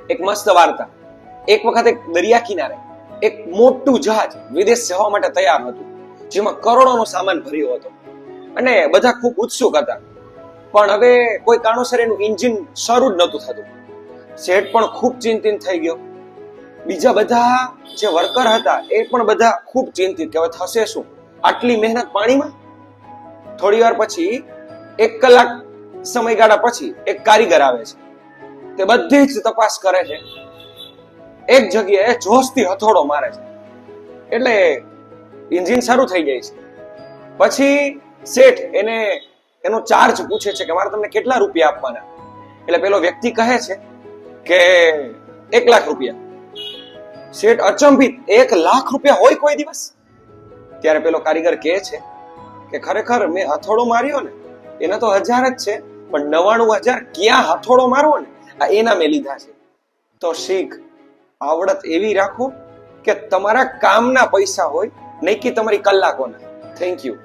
એક મસ્ત વાર્તા. એક વખત એક દરિયા કિનારે એક મોટું જહાજ વિદેશ જવા માટે તૈયાર હતું, જેમાં કરોડોનો સામાન ભર્યો હતો અને બધા ખૂબ ઉત્સુક હતા. પણ હવે કોઈ કારણોસર એનું એન્જિન શરૂ જ નહોતું થતું. શેઠ પણ ખૂબ ચિંતિત થઈ ગયો. બીજા બધા જે વર્કર હતા એ પણ બધા ખૂબ ચિંતિત કે હવે થશે શું, આટલી મહેનત પાણીમાં. થોડી વાર પછી 1 કલાક સમયગાળા પછી એક કારીગર આવે છે. તે બધી જ તપાસ કરે છે. એક જગ્યાએ જોશથી હથોડો મારે છે એટલે એન્જિન શરૂ થઈ જાય છે. પછી શેઠ એનો ચાર્જ પૂછે છે કે મારે તમને કેટલા રૂપિયા આપવાના. એટલે પેલો વ્યક્તિ કહે છે કે 1 લાખ રૂપિયા. શેઠ અચંબિત, 1 લાખ રૂપિયા હોય કોઈ દિવસ? ત્યારે પેલો કારીગર કહે છે કે ખરેખર મેં હથોડો માર્યો ને એના તો 1000 જ છે, પણ 99,000 ક્યાં હથોડો મારવો ને આ એના મેં લીધા છે. તો શીખ, આવડત એવી રાખો કે તમારા કામના પૈસા હોય, નહીં કે તમારી કલાકોના. Thank you.